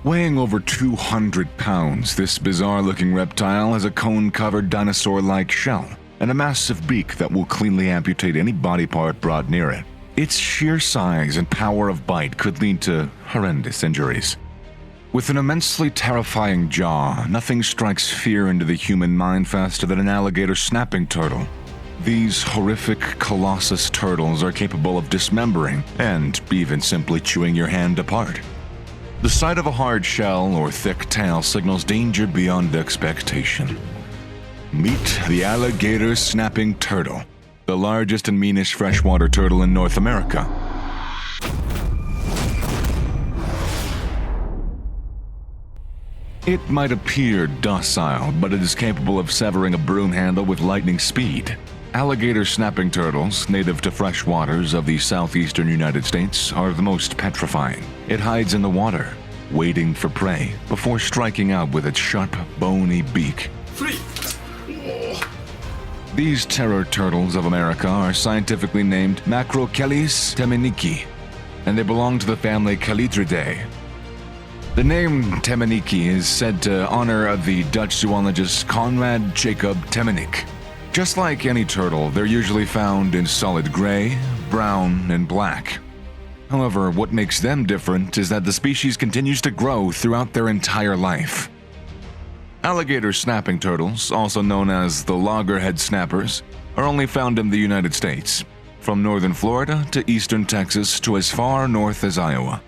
Weighing over 200 pounds, this bizarre-looking reptile has a cone-covered dinosaur-like shell and a massive beak that will cleanly amputate any body part brought near it. Its sheer size and power of bite could lead to horrendous injuries. With an immensely terrifying jaw, nothing strikes fear into the human mind faster than an alligator snapping turtle. These horrific colossus turtles are capable of dismembering and even simply chewing your hand apart. The sight of a hard shell or thick tail signals danger beyond expectation. Meet the alligator snapping turtle, the largest and meanest freshwater turtle in North America. It might appear docile, but it is capable of severing a broom handle with lightning speed. Alligator snapping turtles, native to fresh waters of the southeastern United States, are the most petrifying. It hides in the water, waiting for prey, before striking out with its sharp, bony beak. These terror turtles of America are scientifically named 𝗪𝗪𝗪𝗔𝗍𝗔𝗍𝗔𝗍, and they belong to the family Callitridae. The name 𝗍𝗔𝗍𝗔𝗍 is said to honor the Dutch zoologist Conrad Jacob Temminck. Just like any turtle, they're usually found in solid gray, brown, and black. However, what makes them different is that the species continues to grow throughout their entire life. Alligator snapping turtles, also known as the loggerhead snappers, are only found in the United States, from northern Florida to eastern Texas to as far north as Iowa.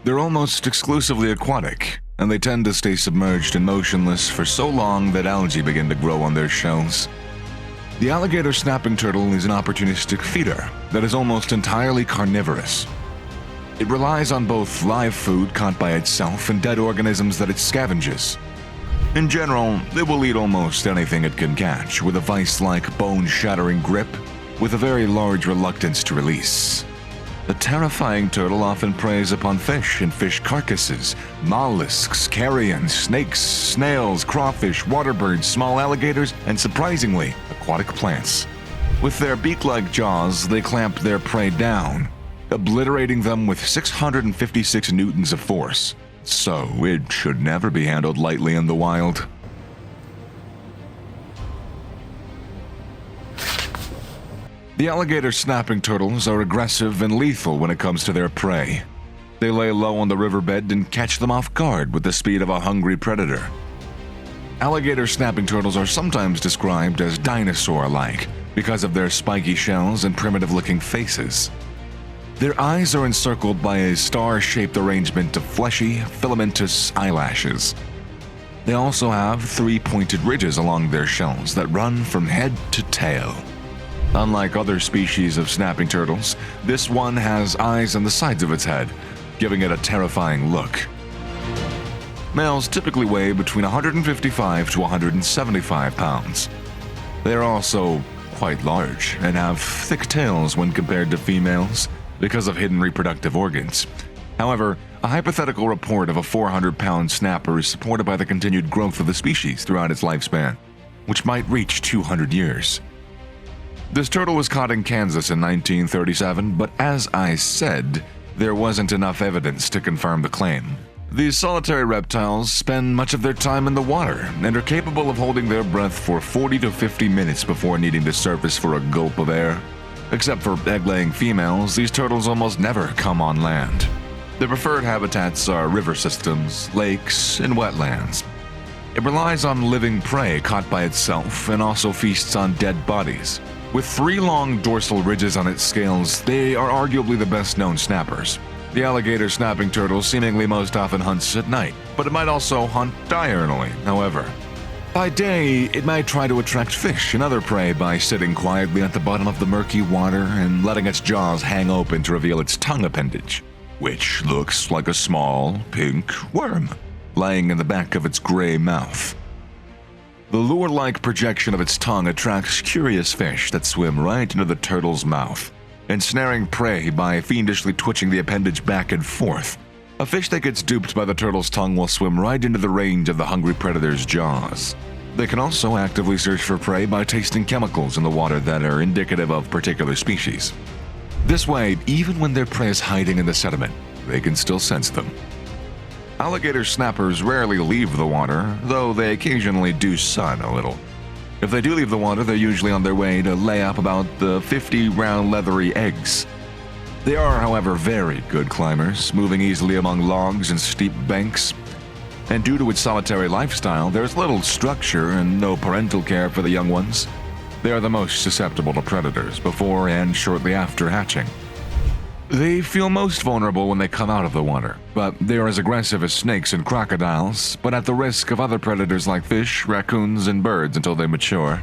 They're almost exclusively aquatic, and they tend to stay submerged and motionless for so long that algae begin to grow on their shells. The alligator snapping turtle is an opportunistic feeder that is almost entirely carnivorous. It relies on both live food caught by itself and dead organisms that it scavenges. In general, it will eat almost anything it can catch, with a vice-like bone-shattering grip, with a very large reluctance to release. The terrifying turtle often preys upon fish and fish carcasses, mollusks, carrion, snakes, snails, crawfish, waterbirds, small alligators, and surprisingly, aquatic plants. With their beak-like jaws, they clamp their prey down, obliterating them with 656 newtons of force. So it should never be handled lightly in the wild. The alligator snapping turtles are aggressive and lethal when it comes to their prey. They lay low on the riverbed and catch them off guard with the speed of a hungry predator. Alligator snapping turtles are sometimes described as dinosaur-like because of their spiky shells and primitive-looking faces. Their eyes are encircled by a star-shaped arrangement of fleshy, filamentous eyelashes. They also have 3 pointed ridges along their shells that run from head to tail. Unlike other species of snapping turtles, this one has eyes on the sides of its head, giving it a terrifying look. Males typically weigh between 155 to 175 pounds. They are also quite large and have thick tails when compared to females because of hidden reproductive organs. However, a hypothetical report of a 400-pound snapper is supported by the continued growth of the species throughout its lifespan, which might reach 200 years. This turtle was caught in Kansas in 1937, but as I said, there wasn't enough evidence to confirm the claim. These solitary reptiles spend much of their time in the water and are capable of holding their breath for 40 to 50 minutes before needing to surface for a gulp of air. Except for egg-laying females, these turtles almost never come on land. Their preferred habitats are river systems, lakes, and wetlands. It relies on living prey caught by itself and also feasts on dead bodies. With 3 long dorsal ridges on its scales, they are arguably the best-known snappers. The alligator snapping turtle seemingly most often hunts at night, but it might also hunt diurnally, however. By day, it might try to attract fish and other prey by sitting quietly at the bottom of the murky water and letting its jaws hang open to reveal its tongue appendage, which looks like a small, pink worm. lying in the back of its gray mouth. The lure-like projection of its tongue attracts curious fish that swim right into the turtle's mouth, ensnaring prey by fiendishly twitching the appendage back and forth. A fish that gets duped by the turtle's tongue will swim right into the range of the hungry predator's jaws. They can also actively search for prey by tasting chemicals in the water that are indicative of particular species. This way, even when their prey is hiding in the sediment, they can still sense them. Alligator snappers rarely leave the water, though they occasionally do sun a little. If they do leave the water, they're usually on their way to lay up about the 50 round leathery eggs. They are, however, very good climbers, moving easily among logs and steep banks. And due to its solitary lifestyle, there's little structure and no parental care for the young ones. They are the most susceptible to predators before and shortly after hatching. They feel most vulnerable when they come out of the water, but they are as aggressive as snakes and crocodiles, but at the risk of other predators like fish, raccoons, and birds until they mature.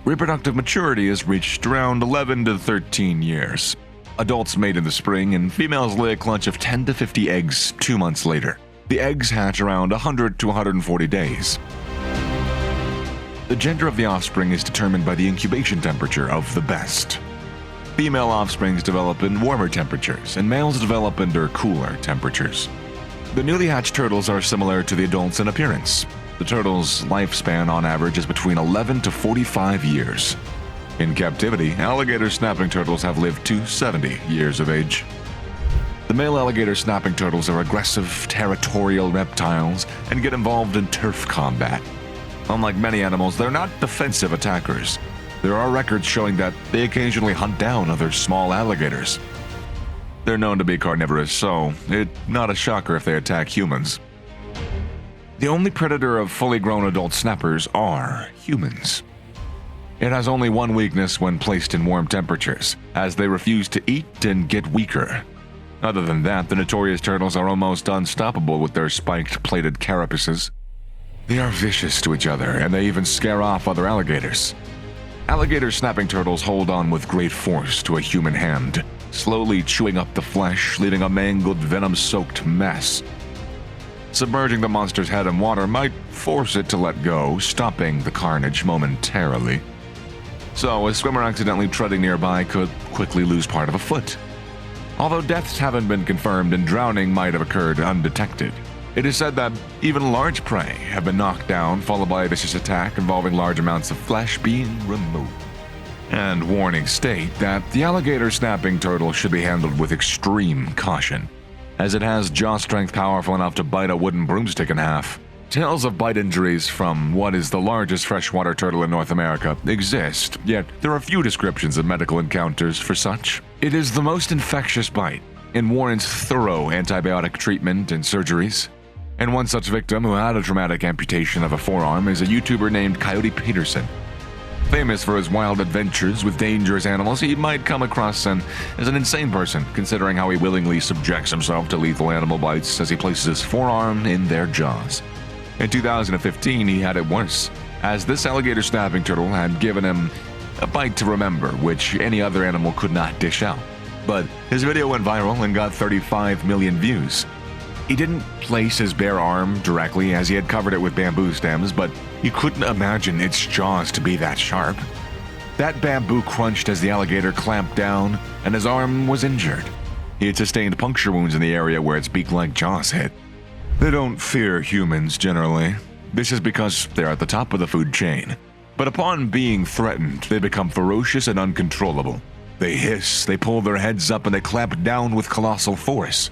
Reproductive maturity is reached around 11 to 13 years. Adults mate in the spring, and females lay a clutch of 10 to 50 eggs 2 months later. The eggs hatch around 100 to 140 days. The gender of the offspring is determined by the incubation temperature of the best. Female offsprings develop in warmer temperatures, and males develop under cooler temperatures. The newly hatched turtles are similar to the adults in appearance. The turtle's lifespan on average is between 11 to 45 years. In captivity, alligator snapping turtles have lived to 70 years of age. The male alligator snapping turtles are aggressive, territorial reptiles and get involved in turf combat. Unlike many animals, they're not defensive attackers. There are records showing that they occasionally hunt down other small alligators. They're known to be carnivorous, so it's not a shocker if they attack humans. The only predator of fully grown adult snappers are humans. It has only one weakness when placed in warm temperatures, as they refuse to eat and get weaker. Other than that, the notorious turtles are almost unstoppable with their spiked, plated carapaces. They are vicious to each other, and they even scare off other alligators. Alligator snapping turtles hold on with great force to a human hand, slowly chewing up the flesh, leaving a mangled, venom-soaked mess. Submerging the monster's head in water might force it to let go, stopping the carnage momentarily. So, a swimmer accidentally treading nearby could quickly lose part of a foot. Although deaths haven't been confirmed and drowning might have occurred undetected, it is said that even large prey have been knocked down, followed by a vicious attack involving large amounts of flesh being removed. And warnings state that the alligator snapping turtle should be handled with extreme caution, as it has jaw strength powerful enough to bite a wooden broomstick in half. Tales of bite injuries from what is the largest freshwater turtle in North America exist, yet there are few descriptions of medical encounters for such. It is the most infectious bite and warrants thorough antibiotic treatment and surgeries. And one such victim who had a traumatic amputation of a forearm is a YouTuber named 𝗬𝗢𝗎𝗓. Famous for his wild adventures with dangerous animals, he might come across as an insane person, considering how he willingly subjects himself to lethal animal bites as he places his forearm in their jaws. In 2015, he had it worse, as this alligator snapping turtle had given him a bite to remember, which any other animal could not dish out. But his video went viral and got 35 million views. He didn't place his bare arm directly, as he had covered it with bamboo stems, but he couldn't imagine its jaws to be that sharp. That bamboo crunched as the alligator clamped down, and his arm was injured. He had sustained puncture wounds in the area where its beak-like jaws hit. They don't fear humans generally. This is because they're at the top of the food chain. But upon being threatened, they become ferocious and uncontrollable. They hiss, they pull their heads up, and they clamp down with colossal force.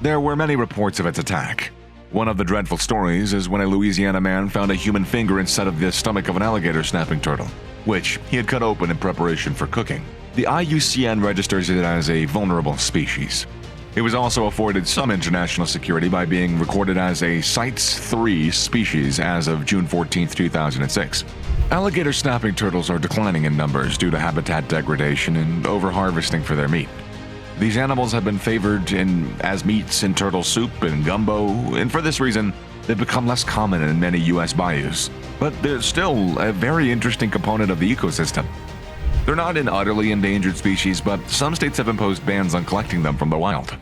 There were many reports of its attack. One of the dreadful stories is when a Louisiana man found a human finger instead of the stomach of an alligator snapping turtle, which he had cut open in preparation for cooking. The IUCN registers it as a vulnerable species. It was also afforded some international security by being recorded as a CITES 3 species as of June 14, 2006. Alligator snapping turtles are declining in numbers due to habitat degradation and overharvesting for their meat. These animals have been favored as meats in turtle soup and gumbo, and for this reason, they've become less common in many U.S. bayous. But they're still a very interesting component of the ecosystem. They're not an utterly endangered species, but some states have imposed bans on collecting them from the wild.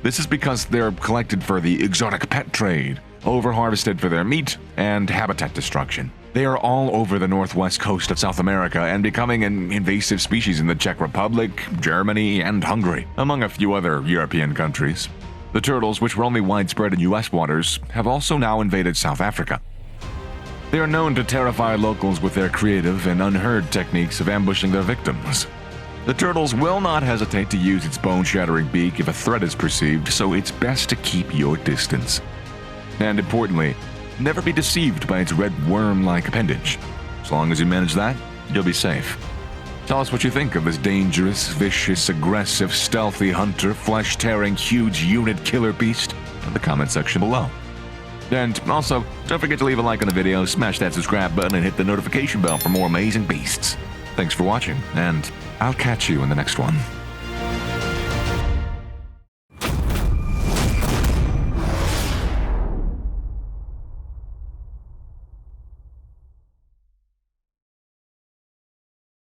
This is because they're collected for the exotic pet trade, over-harvested for their meat, and habitat destruction. They are all over the northwest coast of South America and becoming an invasive species in the Czech Republic, Germany, and Hungary, among a few other European countries. The turtles, which were only widespread in US waters, have also now invaded South Africa. They are known to terrify locals with their creative and unheard techniques of ambushing their victims. The turtles will not hesitate to use its bone-shattering beak if a threat is perceived, so it's best to keep your distance. And importantly, never be deceived by its red worm-like appendage. As long as you manage that, you'll be safe. Tell us what you think of this dangerous, vicious, aggressive, stealthy hunter, flesh-tearing, huge unit killer beast in the comment section below. And also, don't forget to leave a like on the video, smash that subscribe button, and hit the notification bell for more amazing beasts. Thanks for watching, and I'll catch you in the next one.